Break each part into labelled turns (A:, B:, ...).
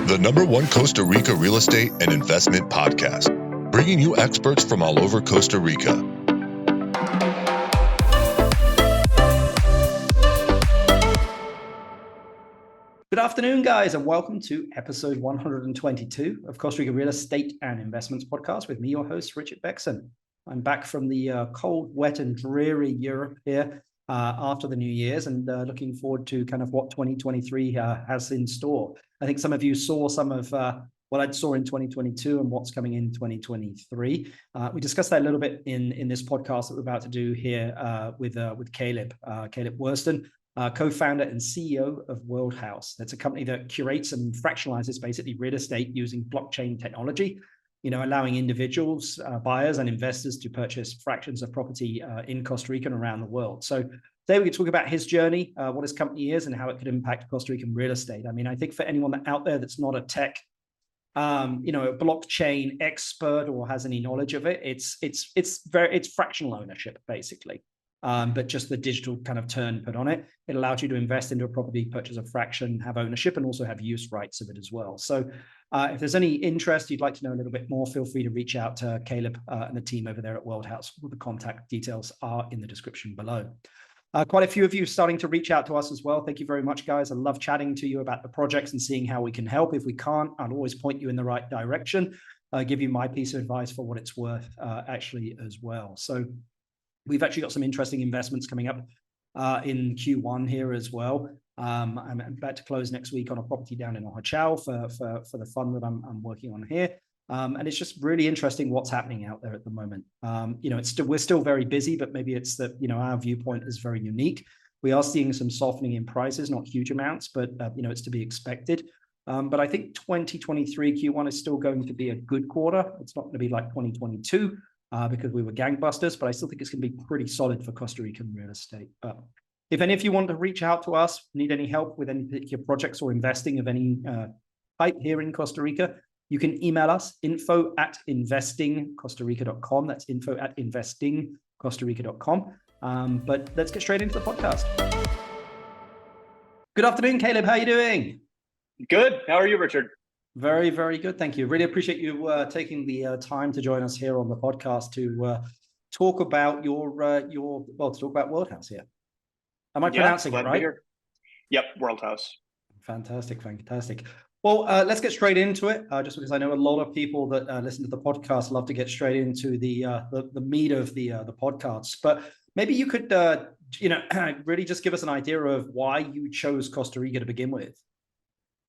A: the #1 Costa Rica real estate and investment podcast, bringing you experts from all over Costa Rica.
B: Good afternoon, guys, and welcome to episode 122 of Costa Rica Real Estate and Investments podcast with me, your host, Richard Beckson. I'm back from the cold, wet, and dreary Europe here after the New Year's, and looking forward to kind of what 2023 has in store. I think some of you saw some of what I saw in 2022 and what's coming in 2023. We discussed that a little bit in this podcast that we're about to do here with Caleb Wursten, co-founder and CEO of Worldhaus. That's a company that curates and fractionalizes basically real estate using blockchain technology, allowing individuals, buyers and investors to purchase fractions of property in Costa Rica and around the world. So today we can talk about his journey, what his company is and how it could impact Costa Rican real estate. I mean, I think for anyone out there that's not a tech, a blockchain expert or has any knowledge of it, it's fractional ownership basically. But just the digital kind of turn put on it. It allows you to invest into a property, purchase a fraction, have ownership, and also have use rights of it as well. So if there's any interest, you'd like to know a little bit more, feel free to reach out to Caleb and the team over there at Worldhaus. The contact details are in the description below. Quite a few of you starting to reach out to us as well. Thank you very much, guys. I love chatting to you about the projects and seeing how we can help. If we can't, I'll always point you in the right direction, give you my piece of advice for what it's worth actually as well. So we've actually got some interesting investments coming up in Q1 here as well. I'm about to close next week on a property down in Oaxaca for the fund that I'm working on here. And it's just really interesting what's happening out there at the moment. We're still very busy, but maybe it's that, our viewpoint is very unique. We are seeing some softening in prices, not huge amounts, but, it's to be expected. But I think 2023 Q1 is still going to be a good quarter. It's not going to be like 2022. Because we were gangbusters, but I still think it's going to be pretty solid for Costa Rican real estate. But if any of you want to reach out to us, need any help with any particular projects or investing of any type here in Costa Rica, you can email us info@investingcostarica.com. That's info@investingcostarica.com. But let's get straight into the podcast. Good afternoon, Caleb. How are you doing?
C: Good. How are you, Richard?
B: Very, very good. Thank you. Really appreciate you taking the time to join us here on the podcast to talk about to talk about Worldhaus here. Am I pronouncing it right?
C: Yep, Worldhaus.
B: Fantastic. Well, let's get straight into it. Just because I know a lot of people that listen to the podcast love to get straight into the meat of the podcast. But maybe you could, really just give us an idea of why you chose Costa Rica to begin with.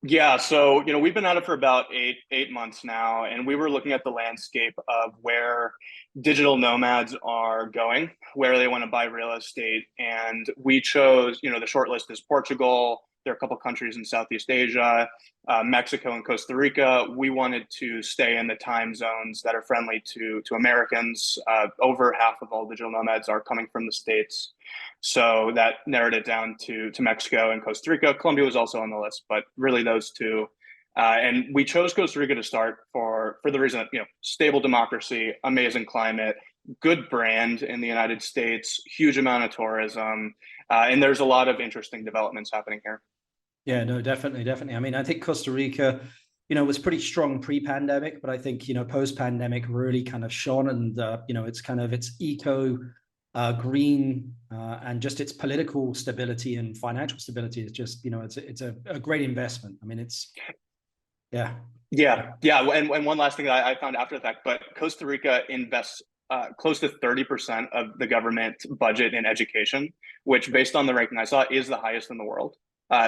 C: Yeah, so we've been at it for about eight months now, and we were looking at the landscape of where digital nomads are going, where they want to buy real estate, and we chose, the short list is Portugal. There are a couple countries in Southeast Asia, Mexico and Costa Rica. We wanted to stay in the time zones that are friendly to Americans. Over half of all digital nomads are coming from the States. So that narrowed it down to Mexico and Costa Rica. Colombia was also on the list, but really those two. And we chose Costa Rica to start for the reason that, stable democracy, amazing climate, good brand in the United States, huge amount of tourism, and there's a lot of interesting developments happening here.
B: Yeah, no, definitely. I mean, I think Costa Rica, was pretty strong pre-pandemic, but I think, post-pandemic really kind of shone, and, it's eco, green, and just its political stability and financial stability is just, it's a great investment. I mean, Yeah.
C: And one last thing that I found after the fact, but Costa Rica invests close to 30% of the government budget in education, which based on the ranking I saw is the highest in the world.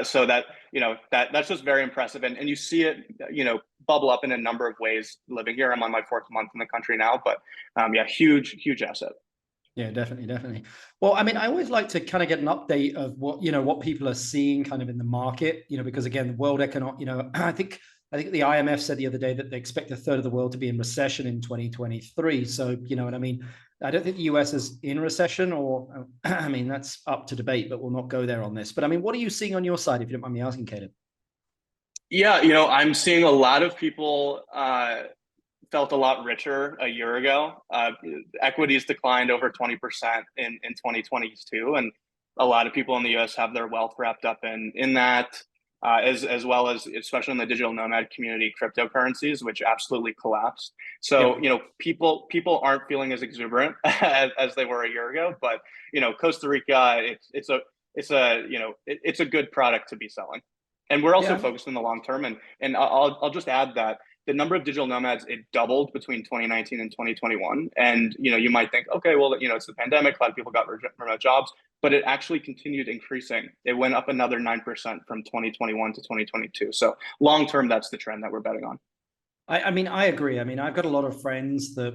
C: So that, that's just very impressive. And you see it, bubble up in a number of ways living here. I'm on my 4th month in the country now, but huge asset.
B: Yeah, definitely. Well, I mean, I always like to kind of get an update of what people are seeing kind of in the market, because again, the world economic, I think the IMF said the other day that they expect a third of the world to be in recession in 2023. So, what I mean? I don't think the US is in recession, or, I mean, that's up to debate, but we'll not go there on this. But I mean, what are you seeing on your side, if you don't mind me asking, Caleb?
C: Yeah, I'm seeing a lot of people felt a lot richer a year ago. Equities declined over 20% in 2022, and a lot of people in the US have their wealth wrapped up in that. as well as, especially in the digital nomad community, cryptocurrencies, which absolutely collapsed. So, people aren't feeling as exuberant as they were a year ago, but, Costa Rica, it's a good product to be selling. And we're also focused in the long term. And I'll just add that the number of digital nomads, it doubled between 2019 and 2021. And, you might think, okay, well, it's the pandemic, a lot of people got remote jobs, but it actually continued increasing. It went up another 9% from 2021 to 2022. So long term, that's the trend that we're betting on.
B: I mean, I agree. I mean, I've got a lot of friends that,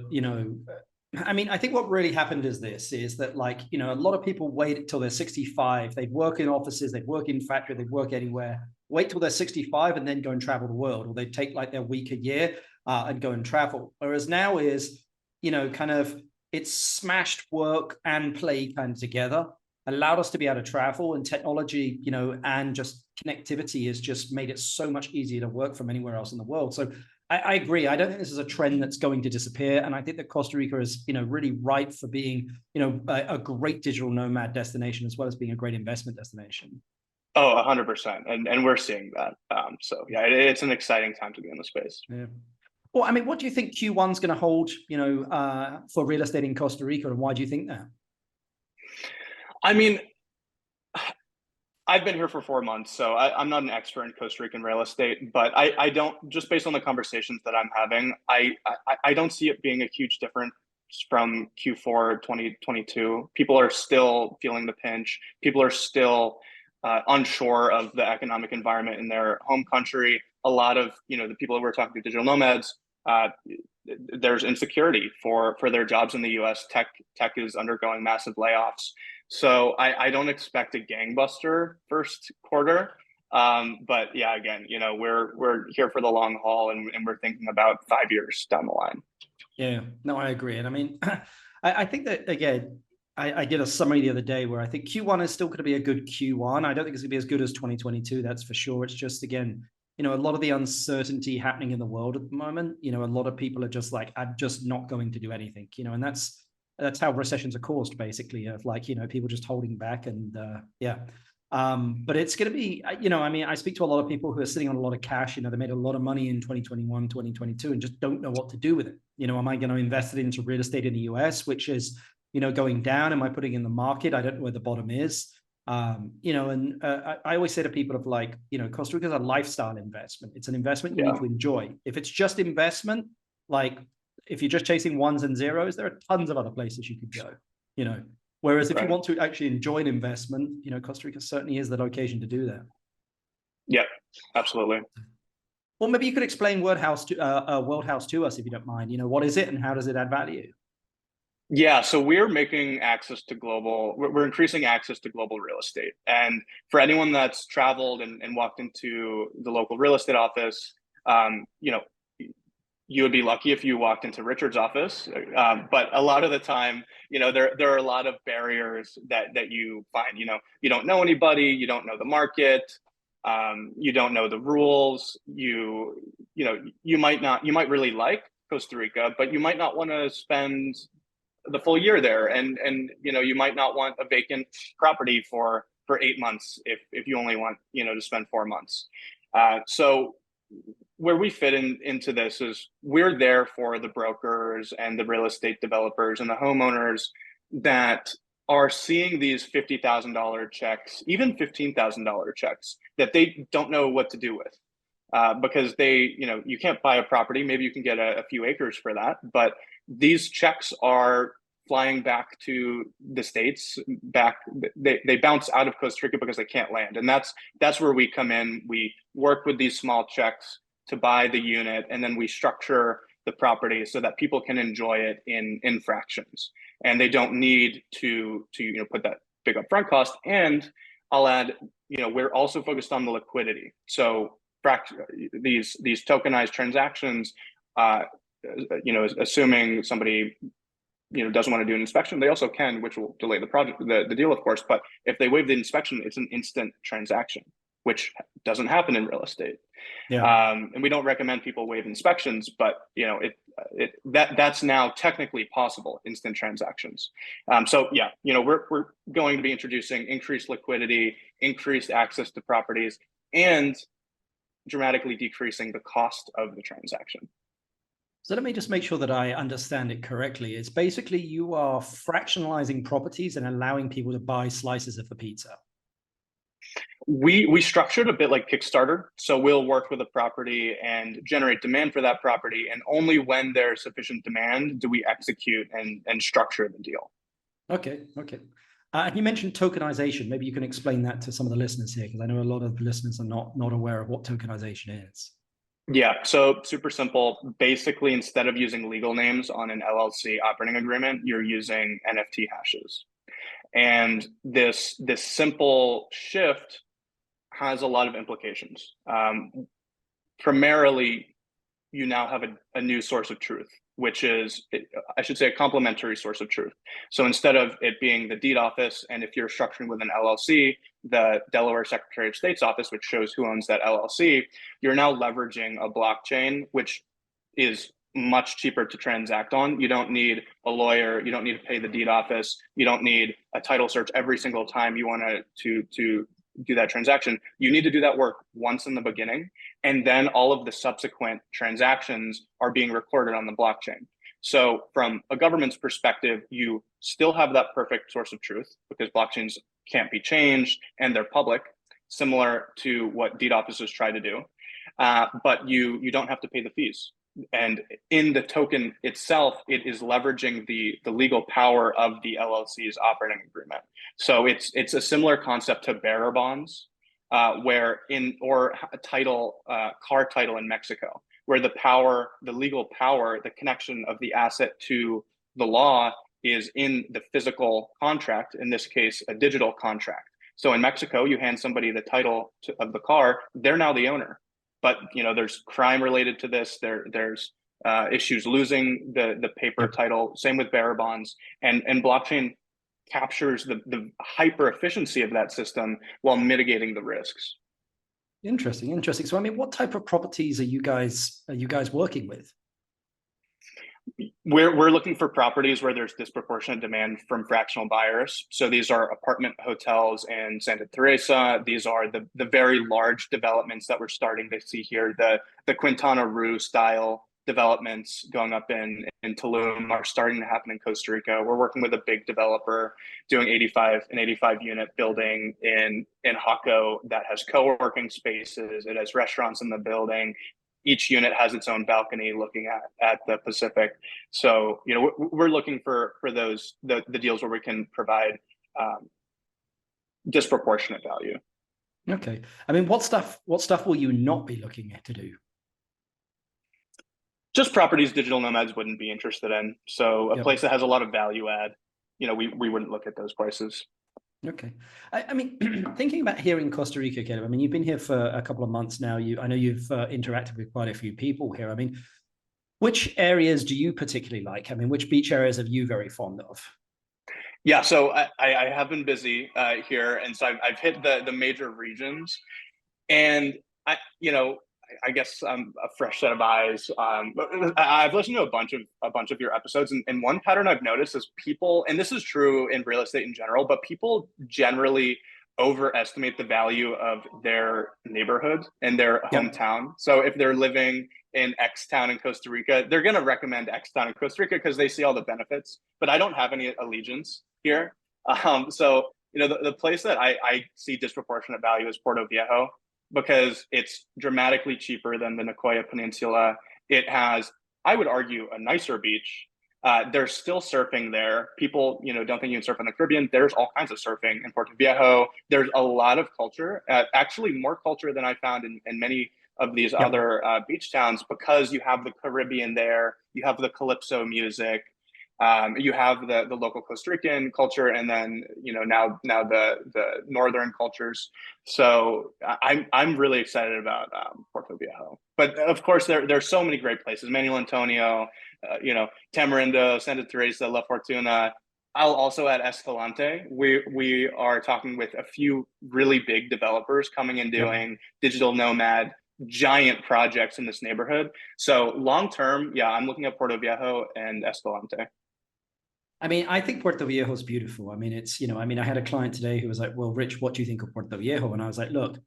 B: I think what really happened is that a lot of people wait till they're 65. They'd work in offices, they'd work in factory, they'd work anywhere, wait till they're 65 and then go and travel the world, or they'd take like their week a year and go and travel. Whereas now is, it's smashed work and play kind of together, allowed us to be able to travel, and technology, and just connectivity has just made it so much easier to work from anywhere else in the world. So I agree. I don't think this is a trend that's going to disappear. And I think that Costa Rica is, really ripe for being, a great digital nomad destination, as well as being a great investment destination.
C: Oh, 100%. And we're seeing that. So yeah, it's an exciting time to be in the space.
B: Yeah. Well, I mean, what do you think Q1 is going to hold, for real estate in Costa Rica, and why do you think that?
C: I mean, I've been here for 4 months, so I'm not an expert in Costa Rican real estate, but I don't, just based on the conversations that I'm having, I don't see it being a huge difference from Q4 2022. People are still feeling the pinch. People are still unsure of the economic environment in their home country. A lot of, the people that we're talking to, digital nomads, there's insecurity for their jobs in the US. Tech is undergoing massive layoffs. So I don't expect a gangbuster first quarter. But yeah, again, we're here for the long haul, and we're thinking about 5 years down the line.
B: Yeah, no, I agree. And I mean, I think that, again, I did a summary the other day where I think Q1 is still going to be a good Q1. I don't think it's going to be as good as 2022. That's for sure. It's just, again, a lot of the uncertainty happening in the world at the moment. A lot of people are just like, I'm just not going to do anything, and that's how recessions are caused, basically, of people just holding back. And but it's going to be, I speak to a lot of people who are sitting on a lot of cash. They made a lot of money in 2021, 2022, and just don't know what to do with it. Am I going to invest it into real estate in the US, which is, going down? Am I putting in the market? I don't know where the bottom is. I always say to people of Costa Rica is a lifestyle investment. It's an investment you need to enjoy. If it's just investment, if you're just chasing ones and zeros, there are tons of other places you could go, whereas if you want to actually enjoy an investment, Costa Rica certainly is the location to do that.
C: Yeah, absolutely.
B: Well, maybe you could explain Worldhaus to us, if you don't mind. What is it and how does it add value?
C: Yeah, so we're making access to we're increasing access to global real estate. And for anyone that's traveled and walked into the local real estate office, you would be lucky if you walked into Richard's office. But a lot of the time, there are a lot of barriers that you find. You don't know anybody, you don't know the market, you don't know the rules. You might really like Costa Rica, but you might not want to spend the full year there, and you might not want a vacant property for 8 months if you only want to spend 4 months. So where we fit into this is we're there for the brokers and the real estate developers and the homeowners that are seeing these $50,000 checks, even $15,000 checks that they don't know what to do with. Because you can't buy a property. Maybe you can get a few acres for that, but these checks are flying back to the States. They bounce out of Costa Rica because they can't land, and that's where we come in. We work with these small checks to buy the unit, and then we structure the property so that people can enjoy it in fractions, and they don't need to put that big upfront cost. And I'll add, we're also focused on the liquidity. So these tokenized transactions, assuming somebody doesn't want to do an inspection, they also can, which will delay the deal, of course. But if they waive the inspection, it's an instant transaction, which doesn't happen in real estate. Yeah. And we don't recommend people waive inspections, but that's now technically possible, instant transactions. So yeah, we're going to be introducing increased liquidity, increased access to properties, and dramatically decreasing the cost of the transaction.
B: So let me just make sure that I understand it correctly. It's basically you are fractionalizing properties and allowing people to buy slices of the pizza.
C: We structured a bit like Kickstarter. So we'll work with a property and generate demand for that property. And only when there's sufficient demand do we execute and structure the deal.
B: Okay. And you mentioned tokenization. Maybe you can explain that to some of the listeners here, because I know a lot of listeners are not aware of what tokenization is.
C: Yeah, so super simple. Basically, instead of using legal names on an LLC operating agreement, you're using NFT hashes. And this simple shift has a lot of implications. Primarily, you now have a new source of truth, which is, I should say, a complementary source of truth. So instead of it being the deed office, and if you're structuring with an LLC, the Delaware Secretary of State's office, which shows who owns that LLC, you're now leveraging a blockchain, which is much cheaper to transact on. You don't need a lawyer. You don't need to pay the deed office. You don't need a title search every single time you want to do that transaction. You need to do that work once in the beginning, and then all of the subsequent transactions are being recorded on the blockchain. So from a government's perspective, you still have that perfect source of truth because blockchains can't be changed and they're public, similar to what deed offices try to do. But you don't have to pay the fees. And in the token itself, it is leveraging the legal power of the LLC's operating agreement. So it's a similar concept to bearer bonds, or car title in Mexico, where the legal power, the connection of the asset to the law is in the physical contract, in this case, a digital contract. So in Mexico, you hand somebody the title of the car, they're now the owner. But there's crime related to this. There's issues losing the paper title. Same with bearer bonds, and blockchain captures the hyper efficiency of that system while mitigating the risks.
B: Interesting. So, I mean, what type of properties are you guys working with?
C: We're looking for properties where there's disproportionate demand from fractional buyers. So these are apartment hotels in Santa Teresa. These are the very large developments that we're starting to see here. The Quintana Roo style developments going up in Tulum are starting to happen in Costa Rica. We're working with a big developer doing an 85 unit building in Jaco that has co-working spaces. It has restaurants in the building. Each unit has its own balcony looking at the Pacific. So, we're looking for those, the deals where we can provide disproportionate value.
B: Okay. I mean, what stuff will you not be looking at to do?
C: Just properties digital nomads wouldn't be interested in. So a place that has a lot of value add, we wouldn't look at those places.
B: Okay. I mean, thinking about here in Costa Rica, Caleb, I mean, you've been here for a couple of months now. I know you've interacted with quite a few people here. I mean, which areas do you particularly like? I mean, which beach areas are you very fond of?
C: Yeah, so I have been busy here. And so I've hit the major regions. And I guess a fresh set of eyes. I've listened to a bunch of your episodes, and one pattern I've noticed is people, and this is true in real estate in general, but people generally overestimate the value of their neighborhood and their hometown. So if they're living in X town in Costa Rica, they're going to recommend X town in Costa Rica because they see all the benefits. But I don't have any allegiance here. So the place that I see disproportionate value is Puerto Viejo, because it's dramatically cheaper than the Nicoya Peninsula. It has, I would argue, a nicer beach. There's still surfing there. People, don't think you can surf in the Caribbean. There's all kinds of surfing in Puerto Viejo. There's a lot of culture, actually more culture than I found in many of these other beach towns, because you have the Caribbean there. You have the Calypso music. You have the local Costa Rican culture, and then now the northern cultures. So I'm really excited about Puerto Viejo. But of course, there's so many great places: Manuel Antonio, Tamarindo, Santa Teresa, La Fortuna. I'll also add Escalante. We are talking with a few really big developers coming and doing digital nomad giant projects in this neighborhood. So long term, I'm looking at Puerto Viejo and Escalante.
B: I mean, I think Puerto Viejo is beautiful. I mean, it's, I had a client today who was like, well, Rich, what do you think of Puerto Viejo? And I was like, look,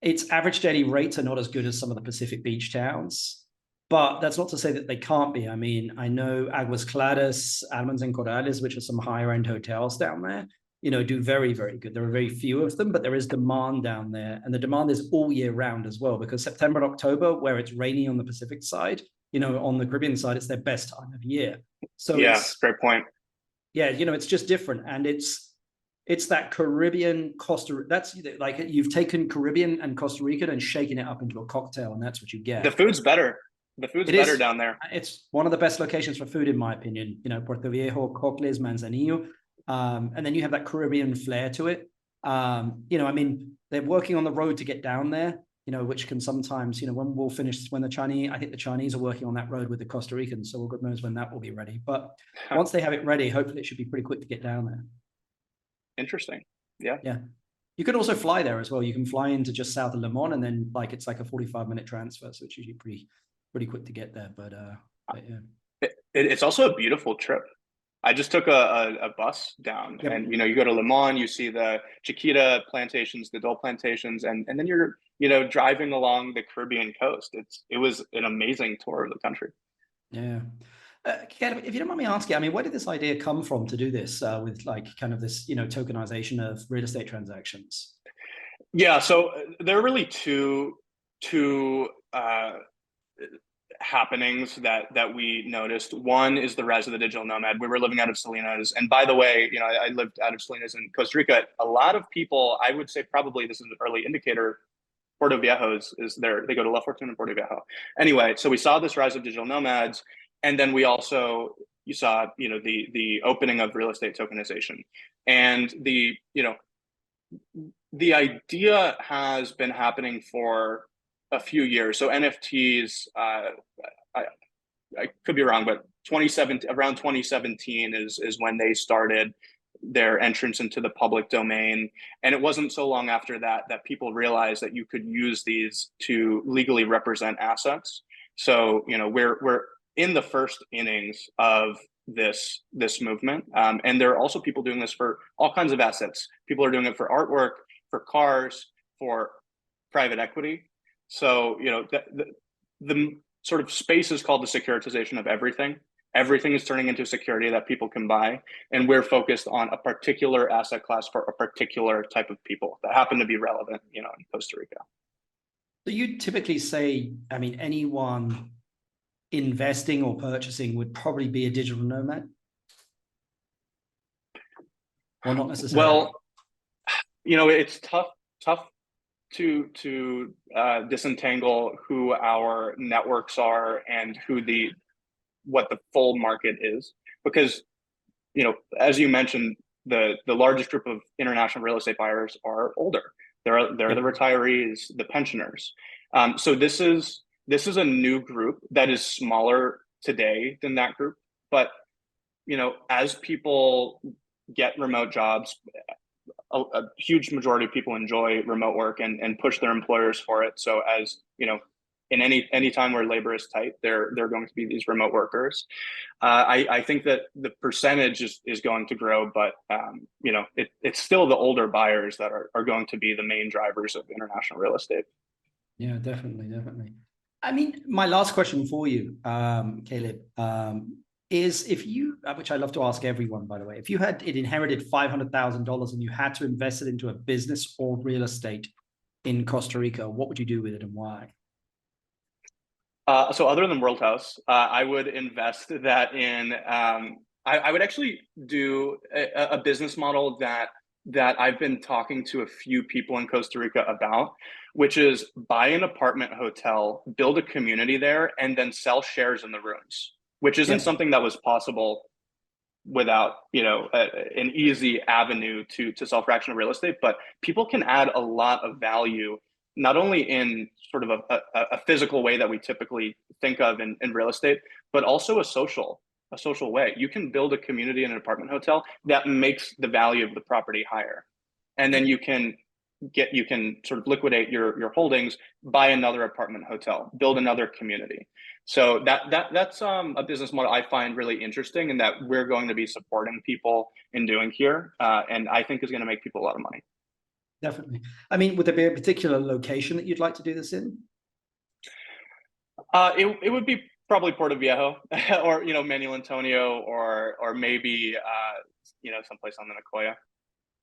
B: its average daily rates are not as good as some of the Pacific beach towns, but that's not to say that they can't be. I mean, I know Aguas Claras, Almans and Corrales, which are some higher end hotels down there, do very, very good. There are very few of them, but there is demand down there. And the demand is all year round as well, because September and October, where it's rainy on the Pacific side, on the Caribbean side, it's their best time of year. So
C: yeah, great point.
B: Yeah, it's just different. And it's that Caribbean that's like you've taken Caribbean and Costa Rican and shaken it up into a cocktail, and that's what you get.
C: The food's better. The food's better down there.
B: It's one of the best locations for food, in my opinion. Puerto Viejo, Cocles, Manzanillo. And then you have that Caribbean flair to it. I mean, they're working on the road to get down there, which can sometimes, when we'll finish, I think the Chinese are working on that road with the Costa Ricans. So God knows when that will be ready. But once they have it ready, hopefully it should be pretty quick to get down there.
C: Interesting. Yeah.
B: Yeah. You could also fly there as well. You can fly into just south of Le Mans, and then it's like a 45-minute transfer. So it's usually pretty quick to get there. But yeah.
C: It's also a beautiful trip. I just took a bus down, yep. And you go to Le Mans, you see the Chiquita plantations, the Dole plantations, and then you're driving along the Caribbean coast. It was an amazing tour of the country.
B: Yeah. Caleb, if you don't mind me asking, I mean, where did this idea come from to do this with kind of this tokenization of real estate transactions?
C: Yeah, so there are really two happenings that we noticed. One is the rise of the digital nomad. We were living out of Salinas, and by the way, I lived out of Salinas in Costa Rica. A lot of people, I would say, probably this is an early indicator. Puerto Viejo is there. They go to La Fortuna and Puerto Viejo. Anyway, so we saw this rise of digital nomads, and then you saw the opening of real estate tokenization, and the idea has been happening for a few years. So NFTs, I could be wrong, but around 2017 is when they started their entrance into the public domain. And it wasn't so long after that people realized that you could use these to legally represent assets. So, we're in the first innings of this movement. And there are also people doing this for all kinds of assets. People are doing it for artwork, for cars, for private equity. So, the sort of space is called the securitization of everything. Everything is turning into security that people can buy. And we're focused on a particular asset class for a particular type of people that happen to be relevant, in Costa Rica.
B: So you typically say, I mean, anyone investing or purchasing would probably be a digital nomad? Or not necessarily?
C: Well, it's tough to disentangle who our networks are and what the full market is, because as you mentioned, the largest group of international real estate buyers are older. They're the retirees, the pensioners. So this is a new group that is smaller today than that group, but as people get remote jobs, a huge majority of people enjoy remote work and push their employers for it. So as in any time where labor is tight, they're going to be these remote workers. I think that the percentage is going to grow, but it's still the older buyers that are going to be the main drivers of international real estate.
B: Yeah, definitely. I mean, my last question for you, Caleb, is if you, which I love to ask everyone, by the way, if you had inherited $500,000 and you had to invest it into a business or real estate in Costa Rica, what would you do with it and why?
C: So other than Worldhaus, I would invest that in, I would actually do a business model that I've been talking to a few people in Costa Rica about, which is buy an apartment hotel, build a community there, and then sell shares in the rooms, which isn't something that was possible without an easy avenue to sell fractional real estate. But people can add a lot of value, not only in sort of a physical way that we typically think of in real estate, but also a social way. You can build a community in an apartment hotel that makes the value of the property higher. And then you can sort of liquidate your holdings, buy another apartment hotel, build another community. So that's a business model I find really interesting, and that we're going to be supporting people in doing here, and I think is going to make people a lot of money.
B: Definitely. I mean, would there be a particular location that you'd like to do this in?
C: It would be probably Puerto Viejo or, Manuel Antonio or maybe, someplace on the Nicoya.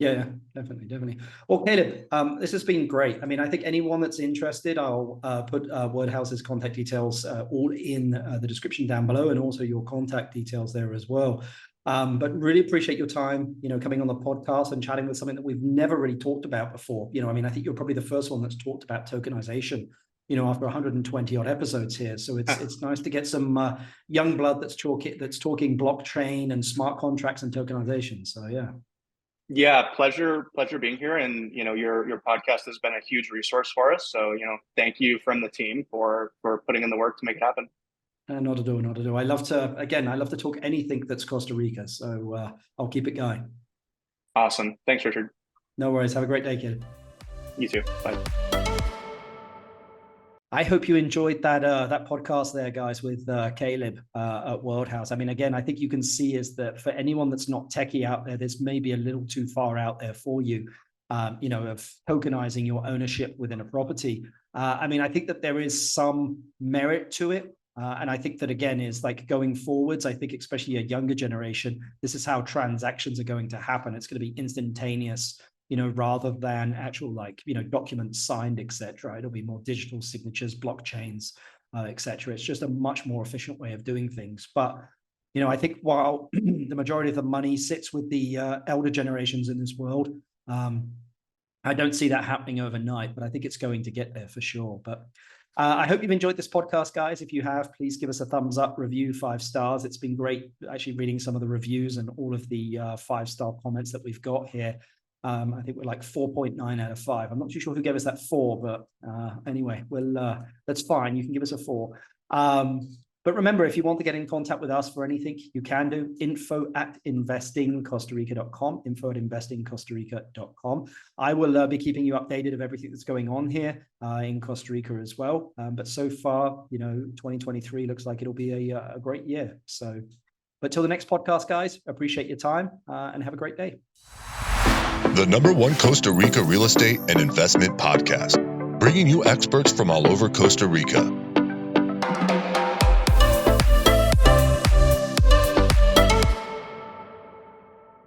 B: Yeah, definitely. Well, Caleb, this has been great. I mean, I think anyone that's interested, I'll put Worldhouse's contact details all in the description down below, and also your contact details there as well. But really appreciate your time, coming on the podcast and chatting with something that we've never really talked about before. I mean, I think you're probably the first one that's talked about tokenization, after 120 odd episodes here. So it's nice to get some young blood that's talking blockchain and smart contracts and tokenization. So yeah.
C: Yeah, pleasure being here. And, your podcast has been a huge resource for us. So, thank you from the team for putting in the work to make it happen.
B: Not at all. I love to talk anything that's Costa Rica. So I'll keep it going.
C: Awesome. Thanks, Richard.
B: No worries. Have a great day, kid.
C: You too. Bye.
B: I hope you enjoyed that podcast there, guys, with Caleb at Worldhouse. I mean, again, I think you can see is that for anyone that's not techie out there, there's maybe a little too far out there for you, of tokenizing your ownership within a property. I mean, I think that there is some merit to it. And I think that, again, is like going forwards, I think especially a younger generation, this is how transactions are going to happen. It's going to be instantaneous, rather than actual documents signed, etc. It'll be more digital signatures, blockchains, etc. It's just a much more efficient way of doing things. But, I think while the majority of the money sits with the elder generations in this world, I don't see that happening overnight, but I think it's going to get there for sure. But I hope you've enjoyed this podcast, guys. If you have, please give us a thumbs up, review 5 stars. It's been great actually reading some of the reviews and all of the 5-star comments that we've got here. I think we're like 4.9 out of 5. I'm not too sure who gave us that 4, but anyway, that's fine. You can give us a 4. But remember, if you want to get in contact with us for anything, you can do info@investingcostarica.com, info@investingcostarica.com. I will be keeping you updated of everything that's going on here in Costa Rica as well. But so far, 2023 looks like it'll be a great year. So, but till the next podcast, guys, appreciate your time and have a great day.
A: The #1 Costa Rica real estate and investment podcast, bringing you experts from all over Costa Rica.